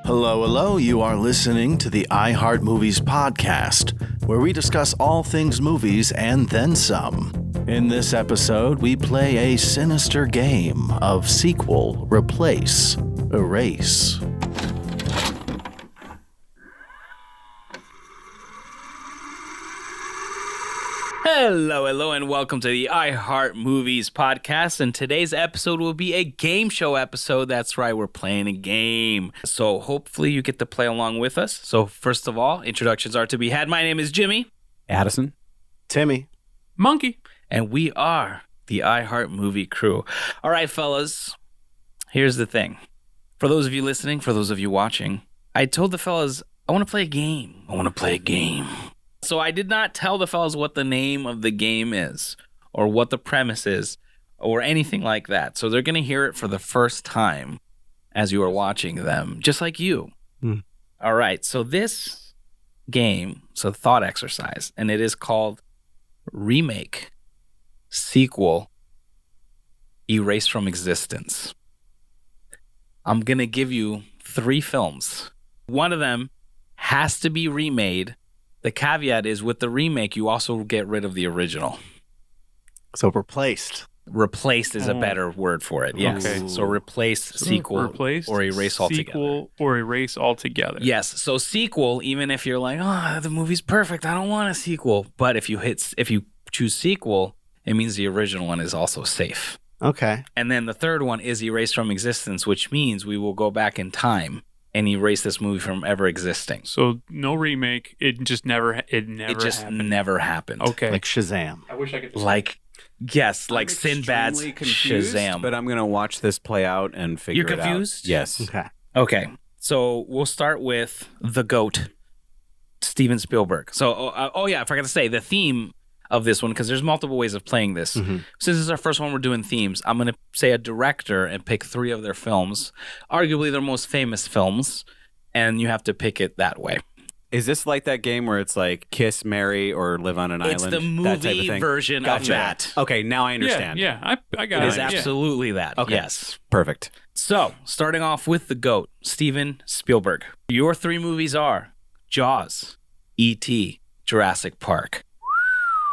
Hello, hello. You are listening to the I Heart Movies podcast, where we discuss all things movies and then some. In this episode, we play a sinister game of sequel, replace, erase. Hello, and welcome to the I Heart Movies podcast. And today's episode will be a game show episode. That's right, we're playing a game. So hopefully you get to play along with us. So first of all, introductions are to be had. My name is Jimmy. Addison. Timmy. Monkey. And we are the I Heart Movie crew. All right, fellas, here's the thing. For those of you listening, for those of you watching, I told the fellas, I want to play a game. So I did not tell the fellas what the name of the game is or what the premise is or anything like that. So they're going to hear it for the first time as you are watching them, just like you. All right. So this game, so thought exercise, and it is called Remake, Sequel, Erase from Existence. I'm going to give you 3 films. One of them has to be remade. The caveat is with the remake, you also get rid of the original. So replaced. Replaced is a better word for it. Yes. Okay. So replace, sequel, Replaced, or erase altogether. Sequel or erase altogether. Yes. So sequel, even if you're like, oh, the movie's perfect, I don't want a sequel. But if you choose sequel, it means the original one is also safe. Okay. And then the third one is erase from existence, which means we will go back in time and erase this movie from ever existing. So no remake. It never happened. never happened. Okay. Like Shazam. I wish I could. Like Sinbad's extremely confused, Shazam. but I'm going to watch this play out and figure You're it out. confused? Yes. Okay, so we'll start with the GOAT, Steven Spielberg. So, I forgot to say the theme of this one, because there's multiple ways of playing this. Since this is our first one, we're doing themes. I'm going to say a director and pick 3 of their films, arguably their most famous films, and you have to pick it that way. Is this like that game where it's like Kiss, Marry, or Live on an It's Island? the that type of movie thing? version of Gotcha. that. Okay, now I understand. Yeah, I got It it. is absolutely that. Okay. Yes. Perfect. So, starting off with the GOAT, Steven Spielberg. Your 3 movies are Jaws, E.T., Jurassic Park.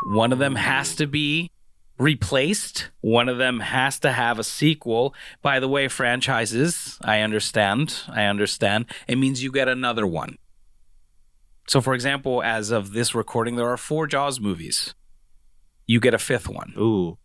One of them has to be replaced. One of them has to have a sequel. By the way, franchises, I understand. It means you get another one. So, for example, as of this recording, there are 4 Jaws movies. You get a 5th one. Ooh.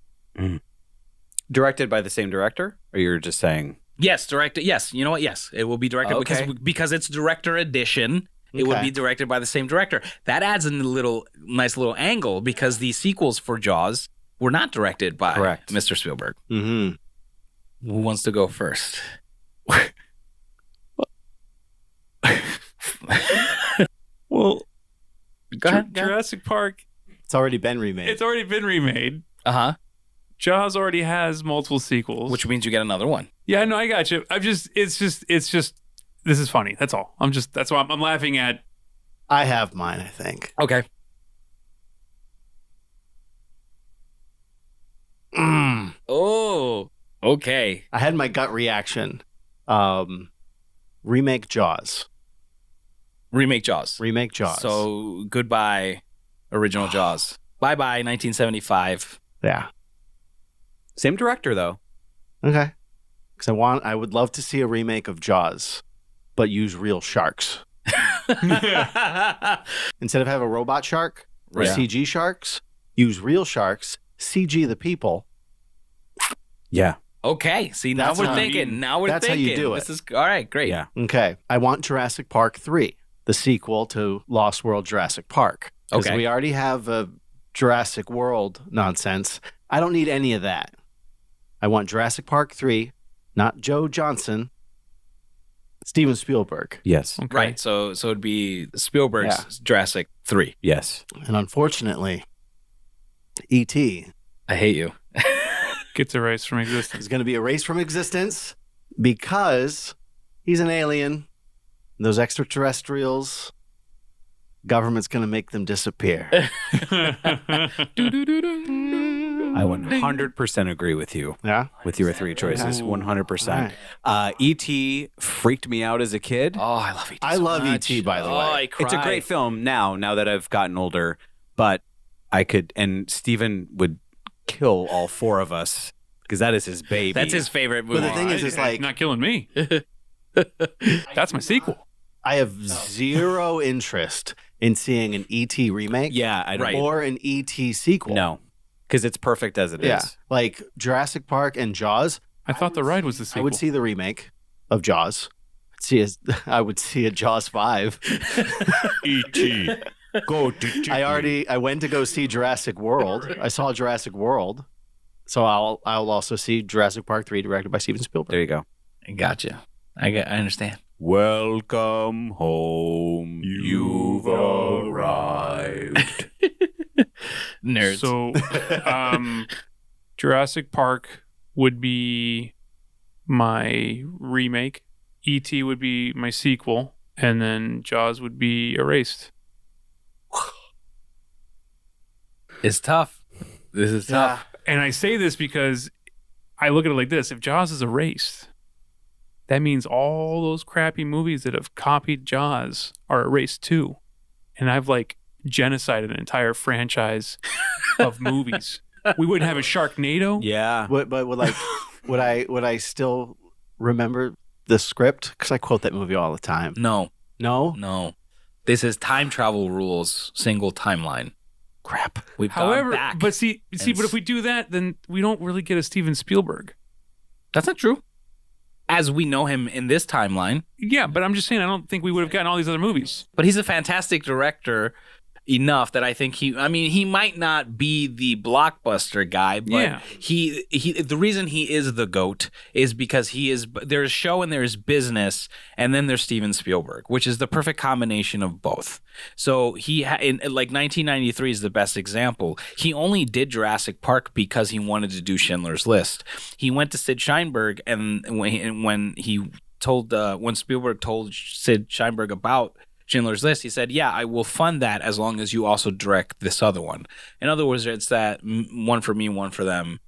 Directed by the same director? Or you're just saying... Yes, directed. Yes, you know what? Yes, it will be directed Okay. because it's director edition. It would be directed by the same director. That adds a nice little angle because the sequels for Jaws were not directed by Mr. Spielberg. Mm-hmm. Who wants to go first? Well, Go ahead. Jurassic Park. It's already been remade. It's already been remade. Uh-huh. Jaws already has multiple sequels. Which means you get another one. Yeah, no, I got you. It's just. This is funny. That's all. That's why I'm laughing at. I have mine, I think. Okay. Oh, okay. I had my gut reaction. Remake Jaws. Remake Jaws. Remake Jaws. So, goodbye, original Jaws. Bye-bye, 1975. Yeah. Same director, though. Okay. Because I would love to see a remake of Jaws, but use real sharks. Instead of have a robot shark or Right. CG sharks, use real sharks, CG the people. Yeah. Okay, see, now That's we're how- thinking. that's how you do it. This is all right, great. Yeah. Okay. I want Jurassic Park 3, the sequel to Lost World Jurassic Park. Because Okay. we already have a Jurassic World nonsense. I don't need any of that. I want Jurassic Park 3, not Joe Johnson, Steven Spielberg. Yes. Okay. Right, so it'd be Spielberg's Jurassic 3. Yes. And unfortunately, E.T. I hate you. Gets erased from existence. is going to be erased from existence because he's an alien. Those extraterrestrials, government's going to make them disappear. I I 100% agree with you. Yeah. With your 3 choices, 100%. Right. E.T. freaked me out as a kid. Oh, I love E.T. I love E.T., by the way. I cry. It's a great film now that I've gotten older, but I could, and Steven would kill all 4 of us because that is his baby. That's his favorite movie. But the thing is, it's like, not killing me. That's my sequel. I have zero interest in seeing an E.T. remake. Yeah, I don't. Right. Or an E.T. sequel. No, because it's perfect as it is. Yeah. Like Jurassic Park and Jaws. I thought the ride was the sequel. I would see the remake of Jaws. I would see a Jaws 5. E.T. Go to I went to go see Jurassic World. I saw Jurassic World. So I'll also see Jurassic Park 3 directed by Steven Spielberg. There you go. Gotcha. I understand. Welcome home. You've arrived. Nerds. So, Jurassic Park would be my remake. E.T. would be my sequel. And then Jaws would be erased. It's tough. This is tough. And I say this because I look at it like this. If Jaws is erased, that means all those crappy movies that have copied Jaws are erased too. And I've like genocided an entire franchise of movies. We wouldn't have a Sharknado. Yeah. But would I still remember the script? Because I quote that movie all the time. No. No? This is time travel rules, single timeline. Crap. We've However, gone back. but but if we do that, then we don't really get a Steven Spielberg. That's not true. As we know him in this timeline. Yeah, but I'm just saying I don't think we would have gotten all these other movies. But he's a fantastic director enough that I think he might not be the blockbuster guy, but Yeah. he the reason he is the GOAT is because there's show and there's business, and then there's Steven Spielberg, which is the perfect combination of both. So in like 1993 is the best example. He only did Jurassic Park because he wanted to do Schindler's List. He went to Sid Sheinberg, and when Spielberg told Sid Sheinberg about Schindler's List, he said, yeah, I will fund that as long as you also direct this other one. In other words, it's that one for me, one for them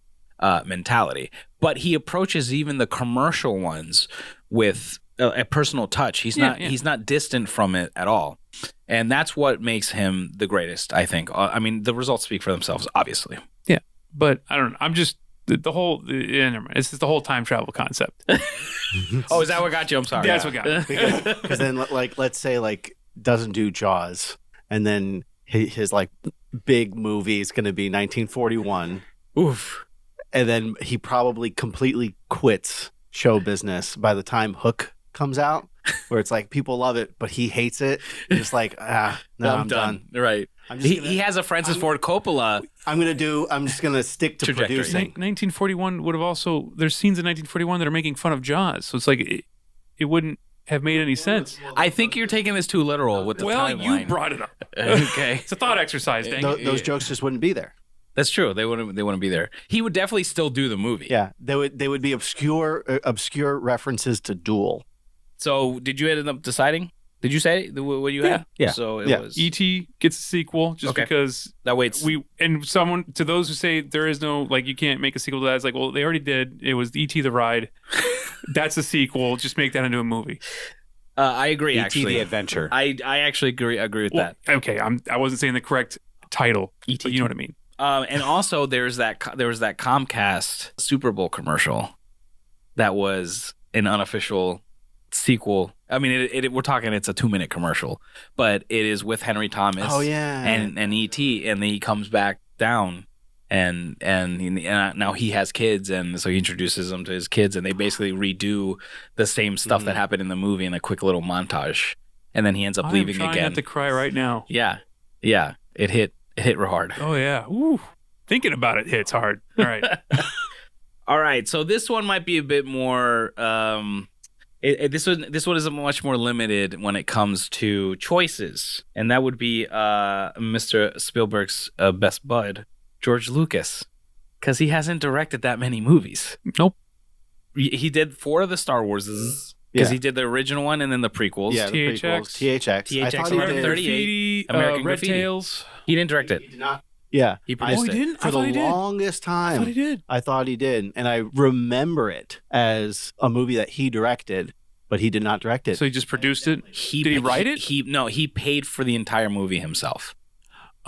mentality. But he approaches even the commercial ones with a personal touch. He's not distant from it at all. And that's what makes him the greatest, I think. I mean, the results speak for themselves, obviously. Yeah, but I don't know. I'm just the whole. Never mind. It's just the whole time travel concept. Oh, is that what got you? I'm sorry. That's what got me. Because then, like, let's say, like, doesn't do Jaws, and then his like big movie is going to be 1941. Oof. And then he probably completely quits show business by the time Hook comes out, where it's like people love it, but he hates it. He's just like, no, I'm done. Right. He has a Francis Ford Coppola. I'm just gonna stick to Trajectory. producing. 1941 would have also. There's scenes in 1941 that are making fun of Jaws, so it's like it wouldn't have made any sense. I think you're taking this too literal with the timeline. You brought it up. Okay. It's a thought exercise, dang it. Those jokes just wouldn't be there. That's true. They wouldn't be there. He would definitely still do the movie. Yeah, they would be obscure references to Duel. So did you end up deciding? Did you say what you had? Yeah. So it was E.T. gets a sequel just because that waits. To those who say there is no, like, you can't make a sequel to that, it's like, well, they already did. It was E.T. the Ride. That's a sequel. Just make that into a movie. I agree. E.T. Actually, the Adventure. I actually agree with that. Okay, I wasn't saying the correct title, E.T. but you know what I mean. And also there was that Comcast Super Bowl commercial that was an unofficial sequel. I mean, we're talking, it's a 2-minute commercial, but it is with Henry Thomas. Oh yeah, and E.T. and then he comes back down, and now he has kids, and so he introduces them to his kids, and they basically redo the same stuff that happened in the movie in a quick little montage, and then he ends up leaving I'm trying again. not to cry right now. Yeah, it hit real hard. Oh yeah, ooh, thinking about it hits hard. All right. All right, so this one might be a bit more. This one is much more limited when it comes to choices, and that would be Mr. Spielberg's best bud, George Lucas, because he hasn't directed that many movies. Nope. He did 4 of the Star Warses because he did the original one and then the prequels. Yeah, the THX. prequels. THX. I THX thought he did. 138. Graffiti, American Red Graffiti. Tails. He didn't direct it. He did not. Yeah. He produced it. didn't? For I thought the he did. longest I thought he time, did. I thought he did. And I remember it as a movie that he directed, but he did not direct it. So he just produced it? Did he write it? He paid for the entire movie himself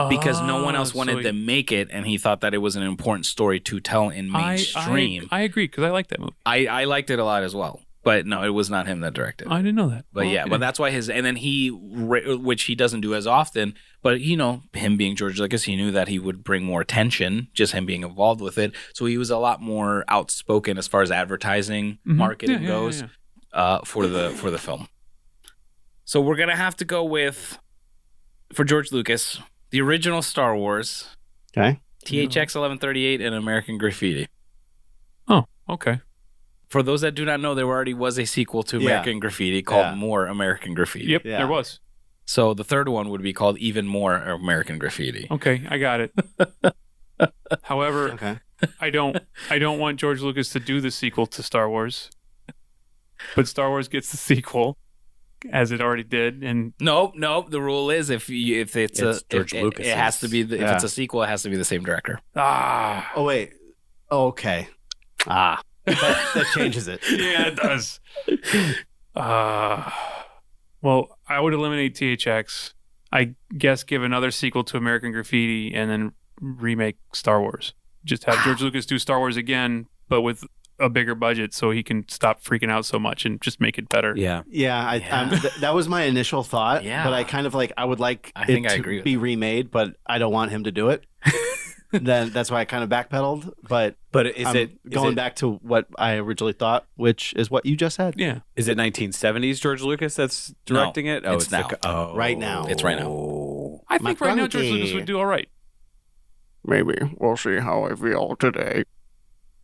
because no one else wanted to make it, and he thought that it was an important story to tell in mainstream. I agree, because I like that movie. I liked it a lot as well. But no, it was not him that directed it. I didn't know that. But yeah, but that's why and then which he doesn't do as often, but him being George Lucas, he knew that he would bring more attention, just him being involved with it. So he was a lot more outspoken as far as advertising, marketing goes for the film. So we're going to have to go with, for George Lucas, the original Star Wars, Okay. THX 1138, and American Graffiti. Oh, okay. For those that do not know, there already was a sequel to American Graffiti called More American Graffiti. Yep, Yeah. there was. So the third one would be called Even More American Graffiti. Okay, I got it. However, Okay. I don't want George Lucas to do the sequel to Star Wars. But Star Wars gets the sequel, as it already did, and Nope. The rule is if it's George Lucas. it has to be if Yeah. it's a sequel, it has to be the same director. Oh, wait. Okay. That changes it. yeah, it does. Well, I would eliminate THX. I guess give another sequel to American Graffiti and then remake Star Wars. Just have George Lucas do Star Wars again, but with a bigger budget so he can stop freaking out so much and just make it better. Yeah. Yeah, that was my initial thought. Yeah. But I kind of I would like I think it I to agree with be remade, but I don't want him to do it. Then that's why I kind of backpedaled. But Is going back to what I originally thought, which is what you just said. Yeah. Is it 1970s George Lucas that's directing it? Oh, it's now. Right now. It's right now. I think right now George Lucas would do all right. Maybe. We'll see how I feel today.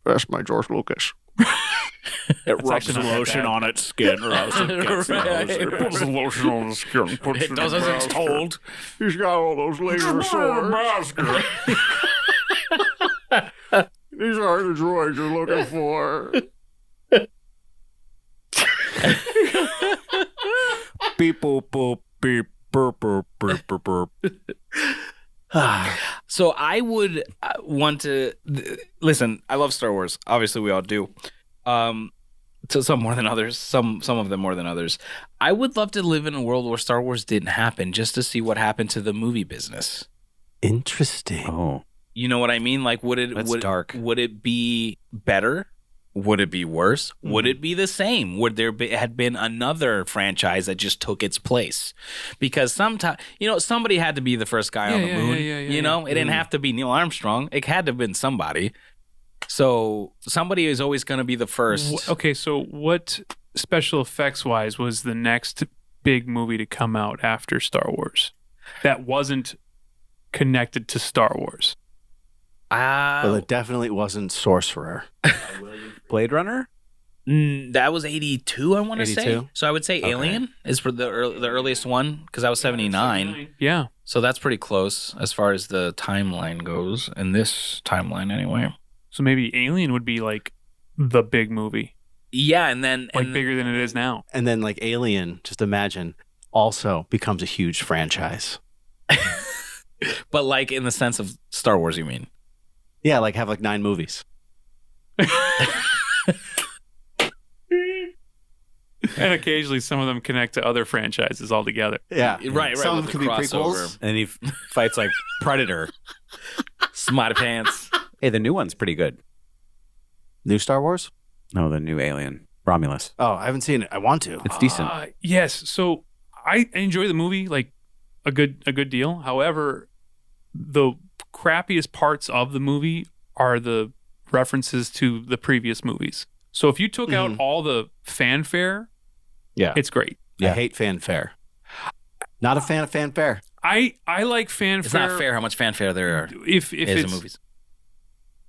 That's my George Lucas. It rubs lotion on its skin. It puts the lotion on the skin. It does as it's told. He's got all those laser swords. These are the droids you're looking for. Beep, boop, boop, beep, burp, burp, burp, burp, burp. So I would want to listen. I love Star Wars. Obviously, we all do. So some more than others. Some of them more than others. I would love to live in a world where Star Wars didn't happen, just to see what happened to the movie business. Interesting. Oh, You know what I mean? Like, That's dark. Would it be better? Would it be worse? Would it be the same? Would there had been another franchise that just took its place? Because sometimes, somebody had to be the first guy on the moon. It didn't have to be Neil Armstrong. It had to have been somebody. So somebody is always going to be the first. Okay, so what special effects wise was the next big movie to come out after Star Wars that wasn't connected to Star Wars? Well, it definitely wasn't Sorcerer. Blade Runner? That was 82, I want to say. 82? So I would say Alien is for the earliest one, because I was 79. Yeah. So that's pretty close as far as the timeline goes, in this timeline anyway. So maybe Alien would be like the big movie, Yeah, and then bigger than it is now. And then Alien, just imagine, also becomes a huge franchise. but like in the sense of Star Wars, you mean? Yeah, have 9 movies. And occasionally some of them connect to other franchises altogether. Yeah. Right. Some with could the be crossover. prequels. And he fights like Predator. Smarty pants. Hey, the new one's pretty good. New Star Wars? No, the new Alien. Romulus. Oh, I haven't seen it. I want to. It's decent. Yes. So I enjoy the movie like a good deal. However, the crappiest parts of the movie are the references to the previous movies. So if you took out all the fanfare, it's great. I hate fanfare. Not a fan of fanfare. I like fanfare. It's not fair how much fanfare there are if is it's in movies.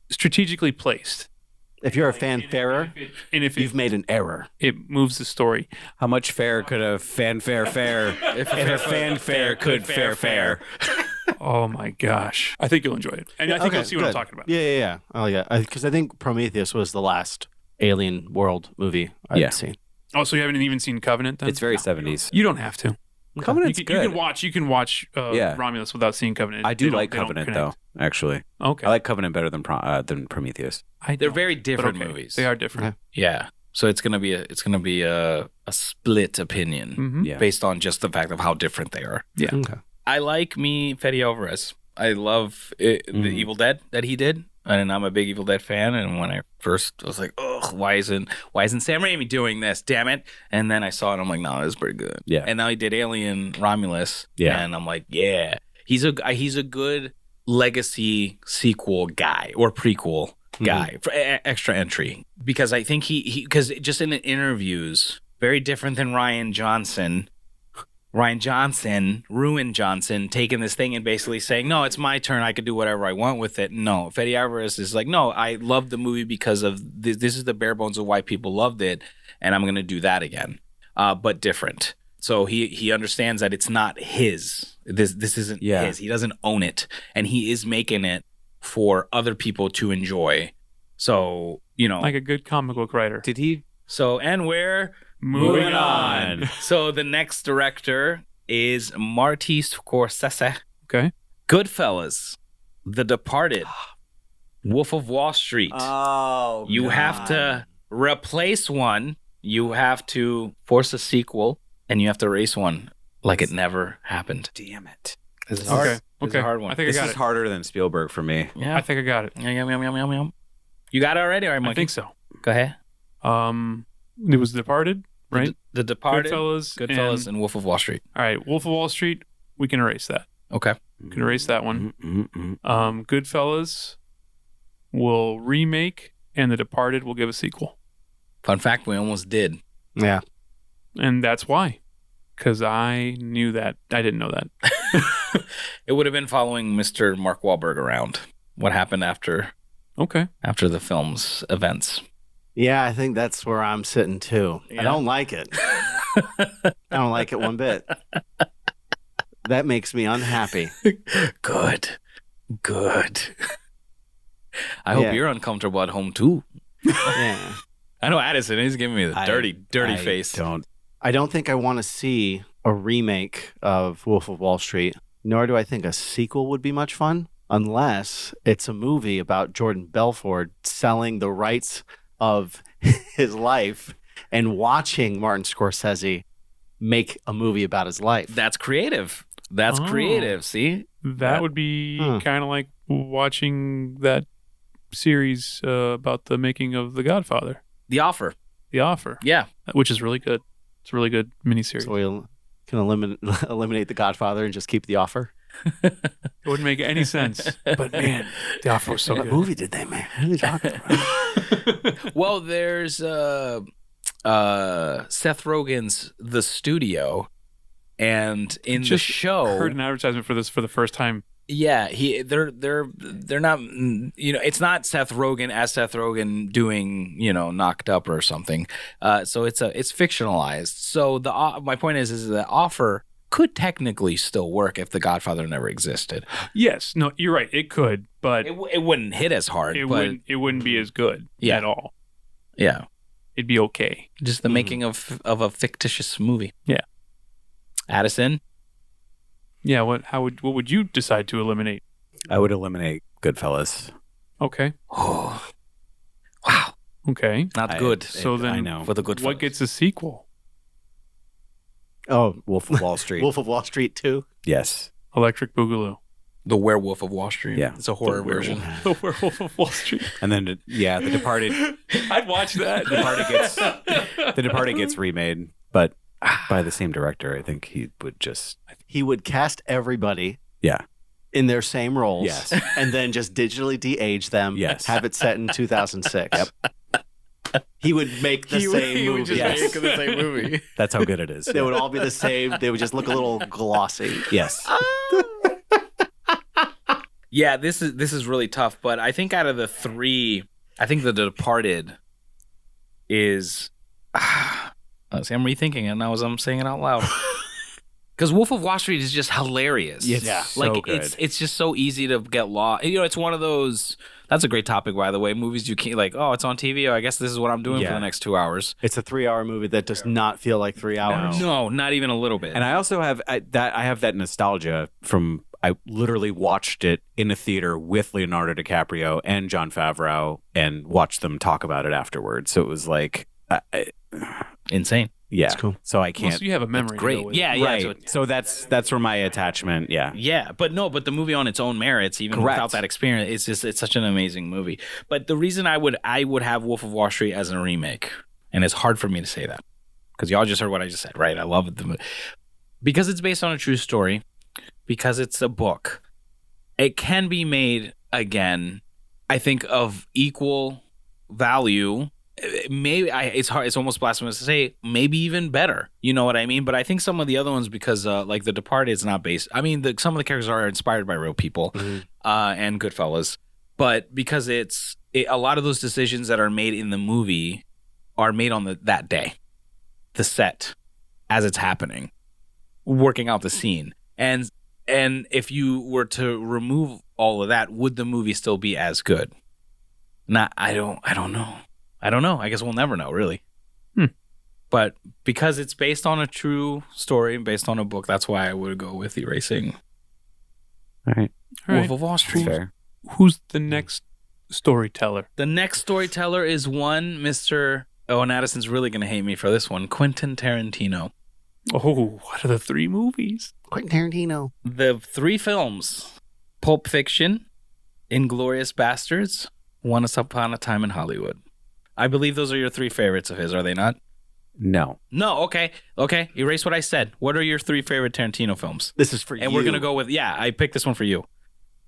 strategically placed. If you're a fanfarer, And if you've made an error. it moves the story. How much fair could a fanfare fare if a fanfare could fair? Oh my gosh. I think you'll enjoy it. And I think you'll see what I'm talking about. Yeah. Oh, yeah. Because I think Prometheus was the last alien world movie I'd seen. Oh, so you haven't even seen Covenant then? It's very 70s. You don't have to. Covenant's you good. can watch Yeah. Romulus without seeing Covenant. I do They like don't Covenant though. connect. Actually, Okay. I like Covenant better than Prometheus. I They're don't, very but different okay. movies. They are different. Yeah. So it's gonna be a split opinion Mhm. Yeah. based on just the fact of how different they are. Yeah. Okay. I like Fede Alvarez. I love the Evil Dead that he did, and I'm a big Evil Dead fan. And when I first was like, "Ugh, why isn't Sam Raimi doing this? Damn it!" And then I saw it, I'm like, "No, this is pretty good." Yeah. And now he did Alien Romulus, Yeah. and I'm like, "Yeah, he's a good legacy sequel guy or prequel guy for extra entry," because I think he because just in the interviews, very different than Ryan Johnson, Ruin Johnson, taking this thing and basically saying, "No, it's my turn. I could do whatever I want with it." No, Fede Alvarez is like, "No, I loved the movie because of this. This is the bare bones of why people loved it, and I'm going to do that again, but different." So he understands that it's not his. This isn't his. He doesn't own it, and he is making it for other people to enjoy. So Like a good comic book writer. Did he? and we're Moving on. So the next director is Marty Scorsese. Okay. Goodfellas, The Departed, Wolf of Wall Street. Oh, You have to replace one. You have to force a sequel, and you have to erase one like it never happened. Damn it! This is Okay. hard. This is Okay. a hard one. I think This I got is it. harder than Spielberg for me. Yeah. I think I got it. Yum. You got it already? All right, Monkey. I think so. Go ahead. It was Departed, right? The Departed, Goodfellas, and Wolf of Wall Street. all right, Wolf of Wall Street. We can erase that. Okay. We can erase that one. Mm-hmm. Goodfellas will remake, and The Departed will give a sequel, Fun fact, we almost did. Yeah. and that's why, because I knew that. I didn't know that. It would have been following Mr. Mark Wahlberg around. What happened after Okay. the film's events? Yeah, I think that's where I'm sitting too. Yeah. I don't like it. I don't like it one bit. That makes me unhappy. Good. I hope Yeah. you're uncomfortable at home too. Yeah. I know Addison. He's giving me the dirty face. I don't think I want to see a remake of Wolf of Wall Street, nor do I think a sequel would be much fun, unless it's a movie about Jordan Belfort selling the rights of his life and watching Martin Scorsese make a movie about his life. That's creative. Oh. Creative. See? That would be Hmm. kind of like watching that series about the making of The Godfather, The Offer. The Offer, Yeah. which is really good. It's a really good miniseries. So we can eliminate The Godfather and just keep The Offer. It wouldn't make any sense. But man, The Offer was so What good. movie did they make? What are you talking about? Well, there's Seth Rogen's The Studio, and in the Just show, Heard an advertisement for this for the first time. yeah, they're not, it's not Seth Rogen as Seth Rogen doing, Knocked Up or something. So it's fictionalized. So my point is the Offer could technically still work if The Godfather never existed. Yes, no, you're right. It could, but It wouldn't hit as hard. it but wouldn't be as good Yeah. at all. yeah, It'd be okay. just the making of a fictitious movie. Yeah. Addison. Yeah. What would you decide to eliminate? I would eliminate Goodfellas. Okay. Oh, wow, Okay. not I- good So I then know. for the good. What gets a sequel? Oh, Wolf of Wall Street. Wolf of Wall Street 2? Yes. Electric Boogaloo. The Werewolf of Wall Street? Yeah. It's a horror version. The Werewolf of Wall Street. And then The Departed. I'd watch that. The Departed gets remade, but by the same director. I think he would just. He would cast everybody Yeah. in their same roles. Yes. And then just digitally de-age them. Yes. Have it set in 2006. Yep. He would make the same movie. Yes. the same movie. That's how good it is. They would all be the same. They would just look a little glossy. Yes. Yeah, this is really tough, but I think out of the three, I think The Departed is. See, I'm rethinking it now as I'm saying it out loud. Because Wolf of Wall Street is just hilarious. Yes. Yeah. So Like good. it's just so easy to get lost. It's one of those That's a great topic, by the way. Movies you can't like. Oh, it's on TV. Oh, I guess this is what I'm doing for the next 2 hours. It's a 3-hour movie that does not feel like 3 hours. No, not even a little bit. And I also have I have that nostalgia from I literally watched it in a theater with Leonardo DiCaprio and Jon Favreau and watched them talk about it afterwards. So it was like Insane. yeah. That's cool. So I can't. So you have a memory. Great. To go with. Yeah. Right. So that's where my attachment. Yeah. Yeah, but the movie on its own merits, even Correct. without that experience, it's such an amazing movie. But the reason I would have Wolf of Wall Street as a remake, and it's hard for me to say that because y'all just heard what I just said, right? I love it because it's based on a true story, because it's a book. It can be made again, I think, of equal value. Maybe it's hard. It's almost blasphemous to say. Maybe even better. You know what I mean? But I think some of the other ones, because like The Departed is not based. I mean, some of the characters are inspired by real people, and Goodfellas. But because a lot of those decisions that are made in the movie are made on that day, the set, as it's happening, working out the scene, and if you were to remove all of that, would the movie still be as good? I don't know. I don't know. I guess we'll never know, really. But because it's based on a true story, based on a book, that's why I would go with Erasing. All right. Wolf of Wall Street. Fair. Who's the next storyteller? The next storyteller is one Mr. Oh, and Addison's really going to hate me for this one. Quentin Tarantino. Oh, what are the 3 movies? Quentin Tarantino. The 3 films: Pulp Fiction, Inglourious Bastards, Once Upon a Time in Hollywood. I believe those are your 3 favorites of his, are they not? No. No, okay. Erase what I said. What are your 3 favorite Tarantino films? This is for you. And we're going to go with, I picked this one for you.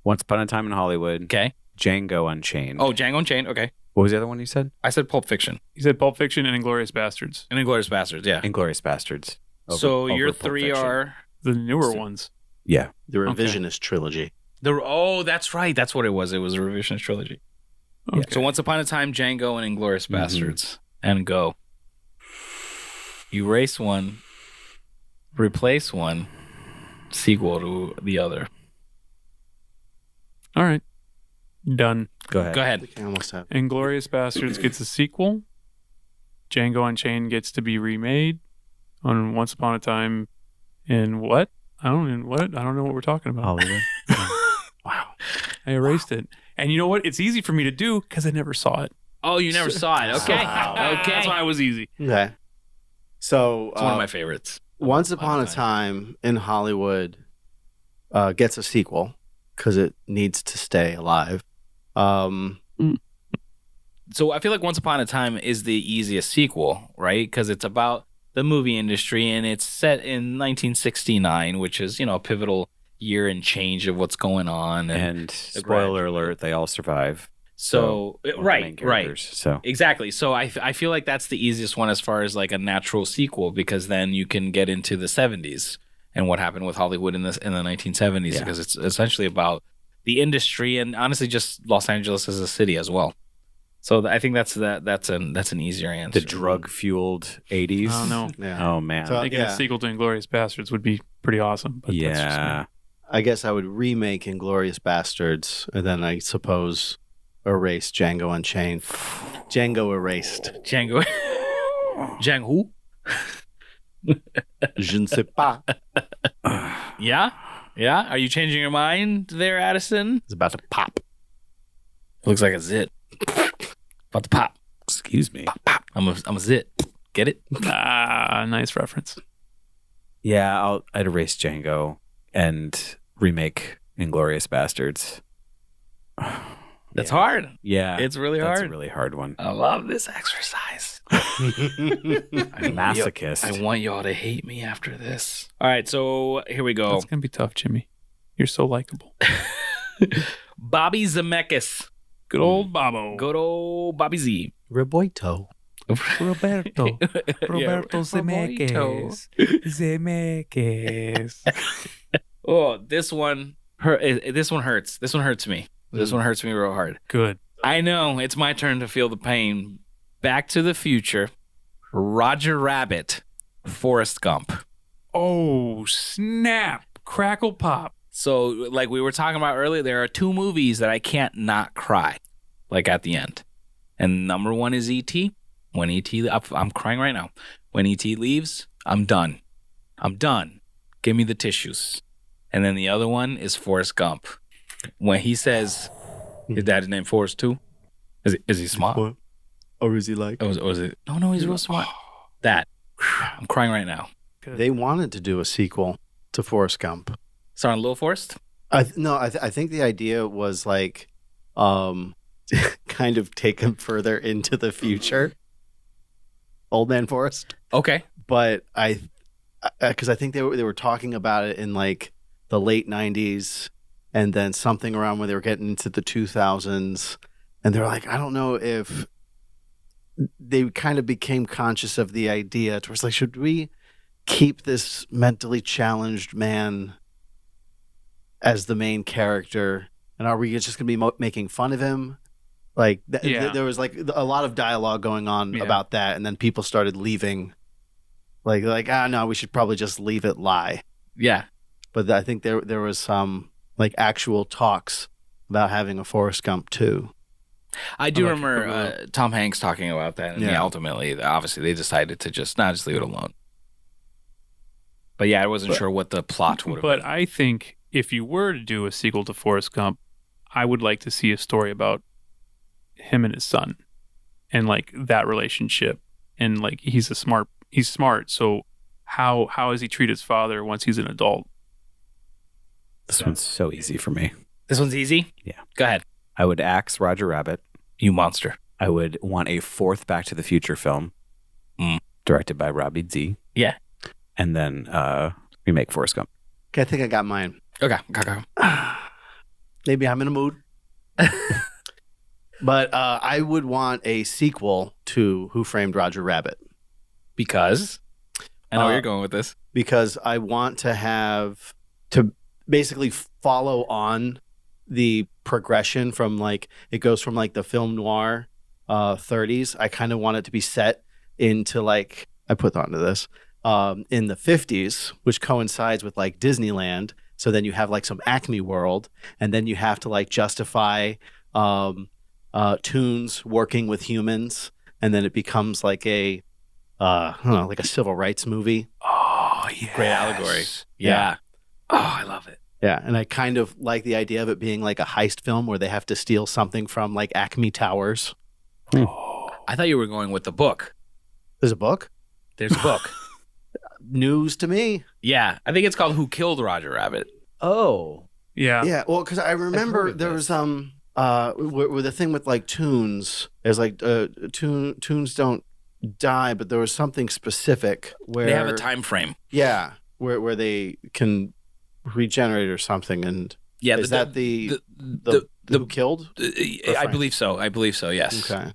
Once Upon a Time in Hollywood. Okay. Django Unchained. Oh, Django Unchained. Okay. What was the other one you said? I said Pulp Fiction. You said Pulp Fiction and Inglourious Bastards. And Inglourious Bastards, yeah. Inglourious Bastards. So over your Pulp 3 Fiction. are... The newer ones. Yeah. The Revisionist trilogy. Oh, that's right. That's what it was. It was a revisionist trilogy. Okay. So Once Upon a Time, Django, and Inglourious Bastards. And go. Erase one. Replace one. Sequel to the other. All right. Done. Go ahead. Go ahead. I almost have. Inglourious Bastards gets a sequel. Django Unchained gets to be remade on Once Upon a Time in what? I don't know what we're talking about. Hollywood. Wow. I erased it. And you know what? It's easy for me to do because I never saw it. Oh, you never saw it. Okay. Okay. That's why it was easy. Okay. So It's one of my favorites. Once Upon a Time in Hollywood gets a sequel because it needs to stay alive. So I feel like Once Upon a Time is the easiest sequel, right? Because it's about the movie industry and it's set in 1969, which is, a pivotal year and change of what's going on. And spoiler alert, they all survive. So All the main right. characters, So Exactly. So I feel like that's the easiest one as far as like a natural sequel, because then you can get into the 70s and what happened with Hollywood in the 1970s, because it's essentially about the industry and honestly just Los Angeles as a city as well. So I think that's an easier answer. the drug-fueled 80s. I don't know. Yeah. Oh, man. So- Making a sequel to Inglourious Bastards would be pretty awesome. But that's just me. yeah. I guess I would remake Inglourious Bastards and then I suppose erase Django Unchained. Django erased. Django. Django who? Je ne sais pas. Yeah? Yeah? Are you changing your mind there, Addison? It's about to pop. Looks like a zit. About to pop. Excuse me. Pop. I'm a zit. Get it? Nice reference. Yeah, I'd erase Django and remake Inglourious Bastards. That's hard. Yeah. It's really That's hard. a really hard one. I love this exercise. Masochist. I want y'all to hate me after this. All right, so here we go. That's going to be tough, Jimmy. You're so likable. Bobby Zemeckis. Good old Bobo. Good old Bobby Z. Roberto. Roberto. Roberto Zemeckis. Zemeckis. Oh, this one hurts. This one hurts me. This one hurts me real hard. Good. I know it's my turn to feel the pain. Back to the Future, Roger Rabbit, Forrest Gump. Oh, snap. Crackle pop. So, like we were talking about earlier, there are 2 movies that I can't not cry. like at the end. And number one is E.T. When E.T. I'm crying right now. When E.T. leaves, I'm done. I'm done. Give me the tissues. And then the other one is Forrest Gump. When he says his dad's named Forrest too. Is he smart? What? Or is he like? Or is it? No, he's real smart. That. I'm crying right now. They wanted to do a sequel to Forrest Gump. Starring Little Forrest? I think the idea was like, kind of take him further into the future. Old Man Forrest. Okay. But because I think they were talking about it in like the late 90s and then something around when they were getting into the 2000s. And they're like, I don't know if they kind of became conscious of the idea towards like, should we keep this mentally challenged man as the main character? And are we just going to be making fun of him? Like there was like a lot of dialogue going on about that. And then people started leaving like, no, we should probably just leave it lie. Yeah. But I think there was some like actual talks about having a Forrest Gump 2. I do remember Tom Hanks talking about that, and ultimately, obviously, they decided to just leave it alone. But yeah, I wasn't sure what the plot would have been. But I think if you were to do a sequel to Forrest Gump, I would like to see a story about him and his son, and like that relationship, and like he's smart. So how does he treat his father once he's an adult? This one's so easy for me. This one's easy? Yeah. Go ahead. I would axe Roger Rabbit. You monster. I would want a fourth Back to the Future film directed by Robbie Z. Yeah. And then remake Forrest Gump. Okay, I think I got mine. Okay. Maybe I'm in a mood. But I would want a sequel to Who Framed Roger Rabbit. Because? I know where you're going with this. Because I want to basically follow on the progression from like, it goes from like the film noir 30s. I kind of want it to be set into like, I put onto this, in the 50s, which coincides with like Disneyland. So then you have like some Acme World, and then you have to like justify Toons working with humans, and then it becomes like a I don't know, like a civil rights movie. Oh, yeah. Great allegory. Yeah. Oh, I love it. Yeah, and I kind of like the idea of it being like a heist film where they have to steal something from like Acme Towers. I thought you were going with the book. There's a book? There's a book. News to me. Yeah, I think it's called Who Killed Roger Rabbit. Oh. Yeah. Yeah, well, because I remember there was with the thing with like Toons, there's like Toons don't die, but there was something specific where they have a time frame. Yeah, where they can regenerate or something, and is that the who killed? I believe so. Yes. Okay.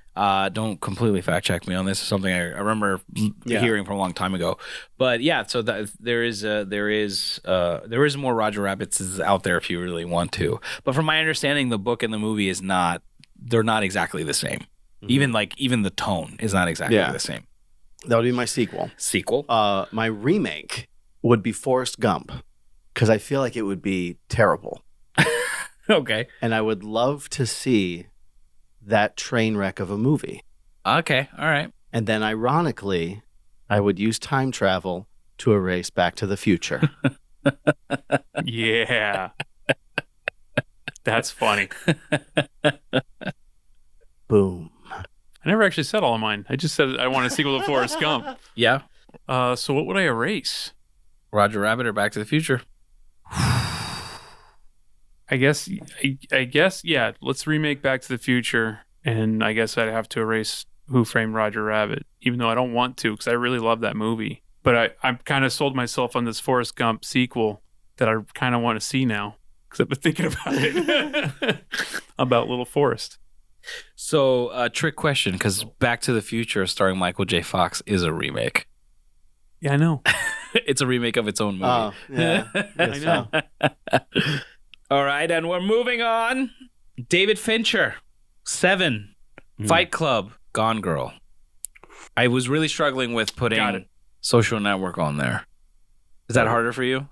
Don't completely fact check me on this. It's something I remember hearing from a long time ago. But yeah, so there is more Roger Rabbits out there if you really want to. But from my understanding, the book and the movie they're not exactly the same. Mm-hmm. Even the tone is not exactly the same. That would be my sequel. My remake would be Forrest Gump, because I feel like it would be terrible. Okay. And I would love to see that train wreck of a movie. Okay. All right. And then ironically, I would use time travel to erase Back to the Future. Yeah. That's funny. Boom. I never actually said all of mine. I just said I want a sequel to Forrest Gump. Yeah. So what would I erase? Roger Rabbit or Back to the Future? I guess, yeah. Let's remake Back to the Future, and I guess I'd have to erase Who Framed Roger Rabbit, even though I don't want to, because I really love that movie. But I've kind of sold myself on this Forrest Gump sequel that I kind of want to see now, because I've been thinking about it, about Little Forrest. So, trick question, because Back to the Future starring Michael J. Fox is a remake. Yeah, I know. It's a remake of its own movie. Oh, yeah. I know. All right, and we're moving on. David Fincher, 7, Fight Club, Gone Girl. I was really struggling with putting Social Network on there. Is that harder for you?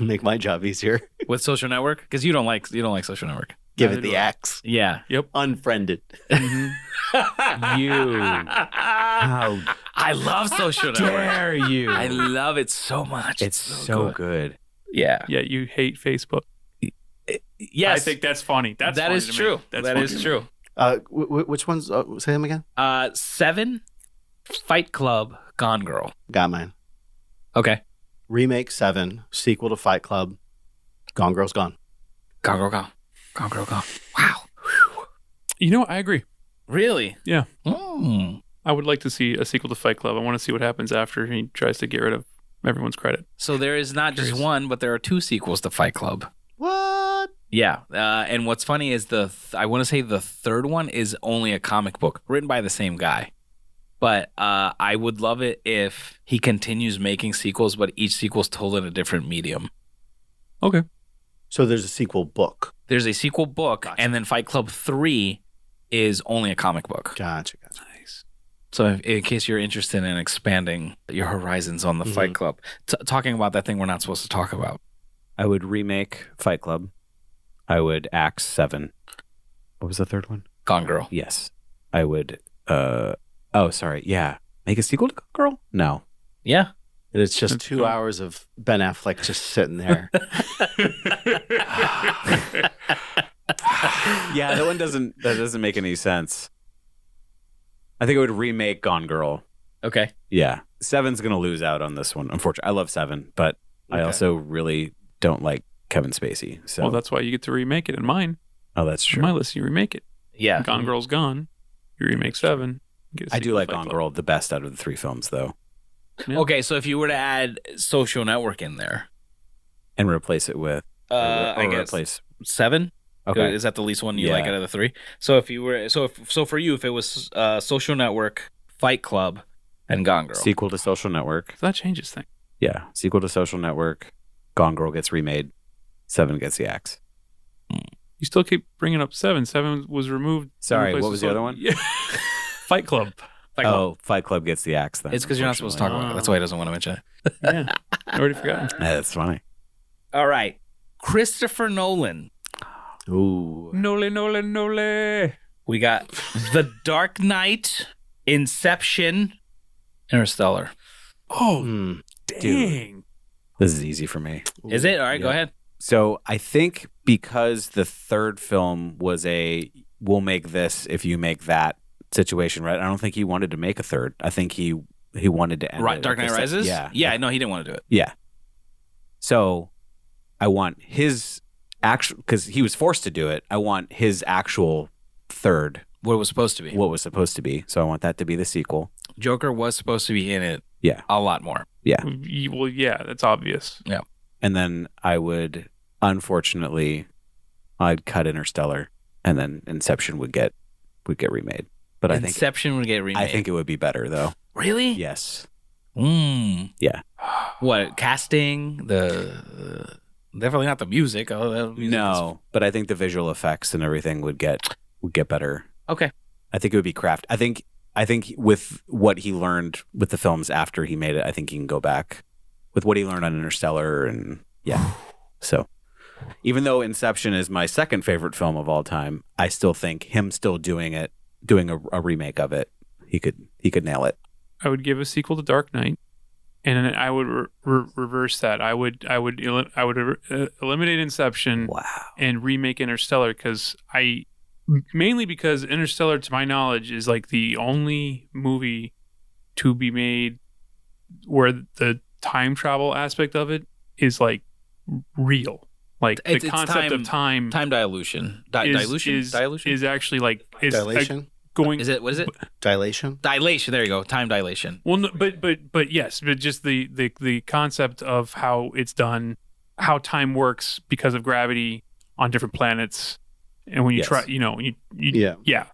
Make my job easier. With Social Network? Because you don't like Social Network. Give Neither it the do I. X. Yeah. Unfriended. You. How I love Social Network. dare you? I love it so much. It's so good. Yeah. Yeah, you hate Facebook. Yes. I think that's funny. That is true. That is true. Which ones? Say them again. 7, Fight Club, Gone Girl. Got mine. Okay. Remake 7, sequel to Fight Club. Gone Girl's Gone. Gone Girl, Gone. Gone Girl, Gone. Wow. You know, I agree. Really? Yeah. Mm. I would like to see a sequel to Fight Club. I want to see what happens after he tries to get rid of everyone's credit. So there is not just Curious. one, but there are 2 sequels to Fight Club. What? Yeah. And what's funny is I want to say the third one is only a comic book written by the same guy. But I would love it if he continues making sequels, but each sequel's told in a different medium. Okay. So there's a sequel book. There's a sequel book, Gotcha. and then Fight Club 3 is only a comic book. Gotcha. Nice. So in case you're interested in expanding your horizons on the Fight Club, talking about that thing we're not supposed to talk about. I would remake Fight Club. I would axe 7. What was the third one? Gone Girl. Yes. I would. Yeah. Make a sequel to Gone Girl? No. Yeah. And it's just That's 2 cool. hours of Ben Affleck just sitting there. Yeah, that one doesn't make any sense. I think I would remake Gone Girl. Okay. Yeah. 7's gonna lose out on this one, unfortunately. I love 7, but I Okay. also really don't like Kevin Spacey. So Well, that's why you get to remake it in mine. oh, that's On true. my list, you remake it. Yeah. Gone Girl's gone. You remake 7. Get a I do sequel like to Fight Gone Club. Girl the best out of the 3 films, though, Yeah. Okay, so if you were to add Social Network in there, and replace it with I guess replace. 7. Okay. Is that the least one you Yeah. like out of the 3? So if you were, so for you, if it was Social Network, Fight Club, and Gone Girl. Sequel to Social Network. So that changes things. Yeah. Sequel to Social Network. Gone Girl gets remade. 7 gets the axe. You still keep bringing up 7. 7 was removed. Sorry, in replace what of was the other one? Yeah. Fight Club. Fight Club. Oh, Fight Club gets the axe then. It's because you're not supposed to talk about it. That's why he doesn't want to mention it. Yeah. I already forgotten. That's funny. All right. Christopher Nolan. Ooh. Nole. We got The Dark Knight, Inception, Interstellar. Oh, Hmm. dang. This is easy for me. Is it? All right, go Yeah. ahead. So I think because the third film was we'll make this if you make that situation, right? I don't think he wanted to make a third. I think he wanted to end it Dark at Knight the Rises? Yeah. Yeah, no, he didn't want to do it. Yeah. So I want his actual, because he was forced to do it. I want his actual third, What it was supposed to be. what was supposed to be. So I want that to be the sequel. Joker was supposed to be in it Yeah. a lot more. Yeah. Well, yeah, that's obvious. And then I would, unfortunately, I'd cut Interstellar, and then Inception would get remade. But Inception would get remade. I think it would be better though. Really? Yes. Yeah. What, casting? Definitely not the music. Oh, the music No, but I think the visual effects and everything would get better. Okay. I think it would be craft. I think with what he learned with the films after he made it, I think he can go back with what he learned on Interstellar, and yeah. So even though Inception is my second favorite film of all time, I still think him still doing a remake of it, he could nail it. I would give a sequel to Dark Knight, and then I would reverse that. I would eliminate Inception Wow. and remake Interstellar mainly because Interstellar, to my knowledge, is like the only movie to be made where the time travel aspect of it is like real. Like It's the concept of time dilution. dilution Dilution? is actually like is Dilation? going. Is it? What is it? Dilation? Dilation. There you go. Time dilation. Well, no, but yes, but just the concept of how it's done, how time works because of gravity on different planets, and when you Yes. try, Yeah. yeah,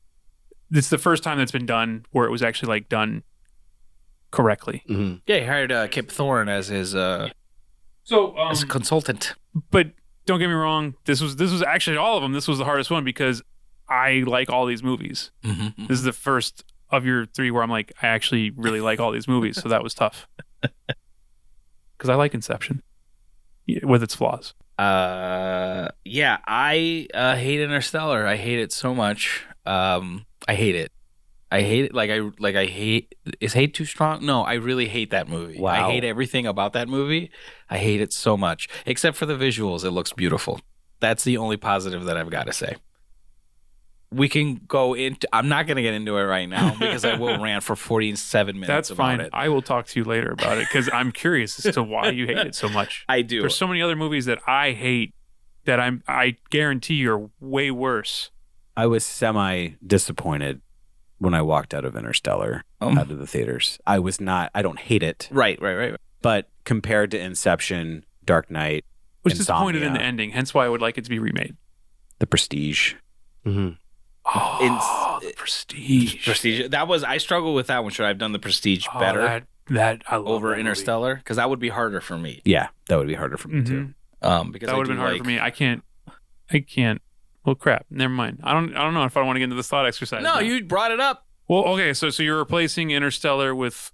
it's the first time that's been done where it was actually like done correctly. hmm Yeah, he hired Kip Thorne as his as consultant. But don't get me wrong, this was actually all of them. This was the hardest one because I like all these movies. Mm-hmm. This is the first of your 3 where I'm like, I actually really like all these movies, so that was tough. Because I like Inception with its flaws. Yeah, I hate Interstellar. I hate it so much. I hate it. I hate it. I hate. Is hate too strong? No, I really hate that movie. Wow. I hate everything about that movie. I hate it so much, except for the visuals. It looks beautiful. That's the only positive that I've got to say. We can go into. I'm not going to get into it right now because I will rant for 47 minutes. That's about fine. it. I will talk to you later about it because I'm curious as to why you hate it so much. I do. There's so many other movies that I hate that I guarantee you are way worse. I was semi disappointed when I walked out of Interstellar out of the theaters. I was not. I don't hate it. Right. But compared to Inception, Dark Knight, Was disappointed in the Insomnia, ending. Hence why I would like it to be remade. The Prestige. Mm-hmm. Oh, the Prestige. Prestige. That was. I struggled with that one. Should I have done the Prestige better That I love over that movie. Interstellar? Because that would be harder for me. Yeah, that would be harder for me too. Because That would have been harder for me. I can't. Well, crap. Never mind. I don't know if I want to get into this thought exercise. No, now. you brought it up. Well, okay. So you're replacing Interstellar with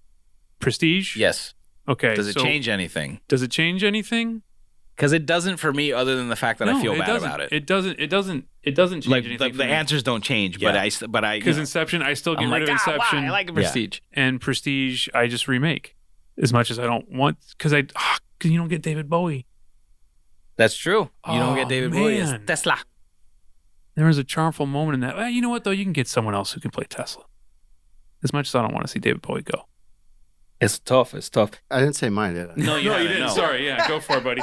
Prestige. Yes. Okay. Does it so change anything? Does it change anything? Because it doesn't for me, other than the fact that I feel bad doesn't. about it. It doesn't change Like anything. the answers don't change, but I because Inception, I still get I'm rid of like, Inception. why? I like Prestige. And Prestige, I just remake as much as I don't want because you don't get David Bowie. That's true. You don't get Oh, David Bowie as man. Tesla. There was a charmful moment in that. Well, you know what though? You can get someone else who can play Tesla. As much as I don't want to see David Bowie go. It's tough. It's tough. I didn't say mine, did I? No, you haven't, didn't. no. Sorry. Yeah, go for it, buddy.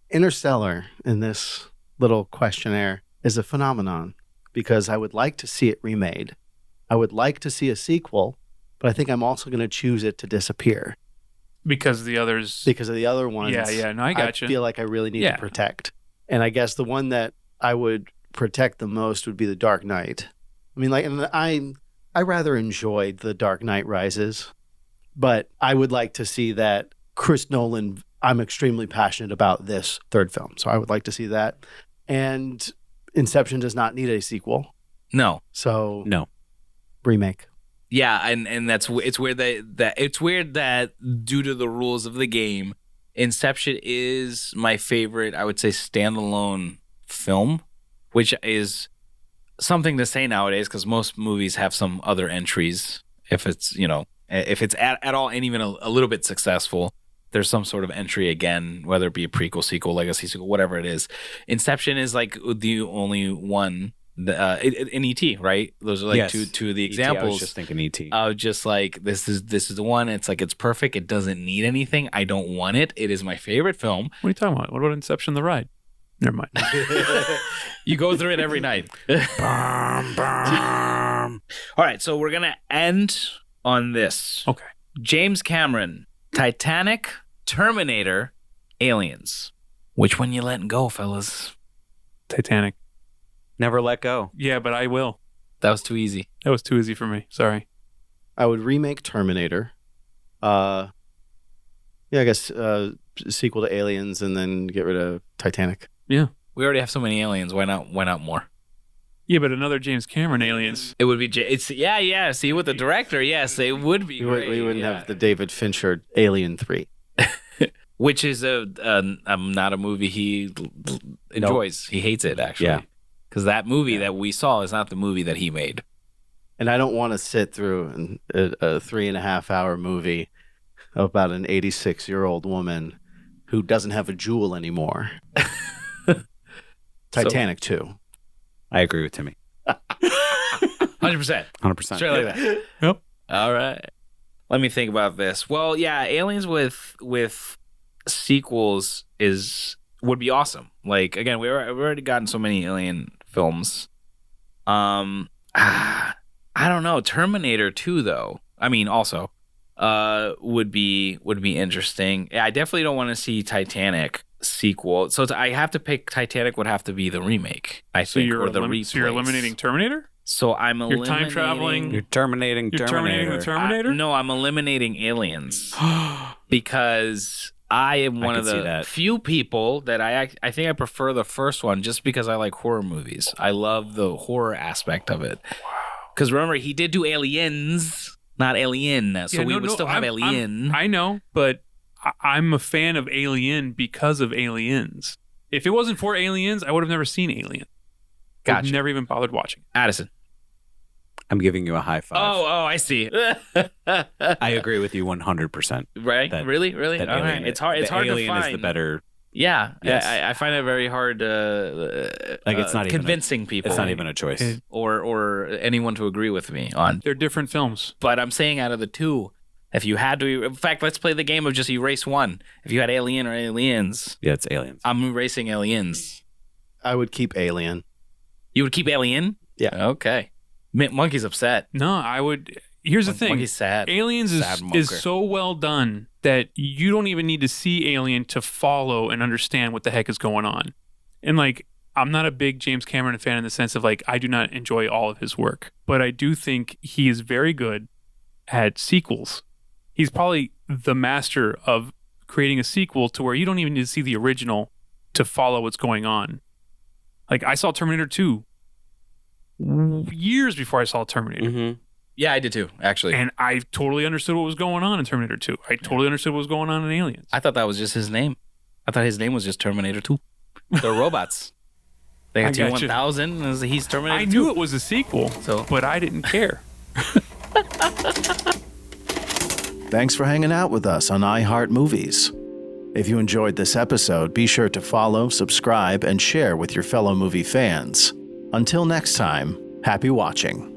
Interstellar in this little questionnaire is a phenomenon because I would like to see it remade. I would like to see a sequel, but I think I'm also going to choose it to disappear Because the others. because of the other ones. Yeah. No, I got you. feel like I really need Yeah. to protect. And I guess the one that I would protect the most would be The Dark Knight. I mean, like, and I rather enjoyed The Dark Knight Rises, but I would like to see that Chris Nolan. I'm extremely passionate about this third film, so I would like to see that. And Inception does not need a sequel, No. so No. remake. Yeah, and it's weird that due to the rules of the game, Inception is my favorite, I would say, standalone film, which is something to say nowadays because most movies have some other entries. If it's at all and even a little bit successful, there's some sort of entry again, whether it be a prequel, sequel, legacy sequel, whatever it is. Inception is like the only one in ET, right? Those are like Yes. two of the E.T., I examples. was just thinking E.T. Just like this is the one. It's like it's perfect. It doesn't need anything. I don't want it. It is my favorite film. What are you talking about? What about Inception the ride? Never mind. You go through it every night. All right, so we're gonna end on this. Okay. James Cameron, Titanic, Terminator, Aliens. Which one you letting go, fellas? Titanic. Never let go. Yeah, but I will. That was too easy. That was too easy for me. Sorry. I would remake Terminator. I guess sequel to Aliens, and then get rid of Titanic. Yeah. We already have so many aliens. Why not more? Yeah, but another James Cameron Aliens. It would be. See, with the director, yes, it would be. We wouldn't yeah. have the David Fincher Alien 3. Which is not a movie he enjoys. He hates it actually. Yeah. Because that movie that we saw is not the movie that he made. And I don't want to sit through a 3.5 hour movie about an 86-year-old woman who doesn't have a jewel anymore. Titanic 2. I agree with Timmy. 100%. 100%. Straight like that. Yep. All right. Let me think about this. Well, yeah, Aliens with sequels would be awesome. Like again, we've already gotten so many Alien films. I don't know. Terminator 2 though. I mean, also would be interesting. Yeah, I definitely don't want to see Titanic sequel. So I have to pick. Titanic would have to be the remake. I So think, you're or the so you're replace. eliminating Terminator? So I'm You're eliminating. time traveling? You're terminating You're Terminator. terminating the Terminator? No, I'm eliminating Aliens because I am one of can see the that. few people that I think I prefer the first one just because I like horror movies. I love the horror aspect of it. Because remember, he did do Aliens, not Alien. So we would still have Alien. I know, but I'm a fan of Alien because of Aliens. If it wasn't for Aliens, I would have never seen Alien. Gotcha. I've never even bothered watching. Addison. I'm giving you a high five. Oh, I see. I agree with you 100%. Right? That- really? That All Alien, right. It's hard. It's the hard Alien to find. is the better. Yeah, Yes. I find it very hard It's not even convincing people. It's not even a choice. It- or anyone to agree with me on. They're different films. But I'm saying out of the two, if you had to, in fact, let's play the game of just erase one. If you had Alien or Aliens, Yeah, it's Aliens. I'm erasing Aliens. I would keep Alien. You would keep Alien? Yeah. Okay. Monkey's upset. No, I would. Here's the thing. Monkey's sad. Aliens Sad is monger. so well done that you don't even need to see Alien to follow and understand what the heck is going on. And like, I'm not a big James Cameron fan in the sense of like, I do not enjoy all of his work, but I do think he is very good at sequels. He's probably the master of creating a sequel to where you don't even need to see the original to follow what's going on. Like, I saw Terminator 2 years before I saw Terminator. Mm-hmm. Yeah, I did too, actually. And I totally understood what was going on in Terminator 2. I totally understood what was going on in Aliens. I thought that was just his name. I thought his name was just Terminator 2. They're robots. They got I gotcha. T-1000, and he's Terminator 2. I knew it was a sequel, So- but I didn't care. Thanks for hanging out with us on iHeart Movies. If you enjoyed this episode, be sure to follow, subscribe, and share with your fellow movie fans. Until next time, happy watching.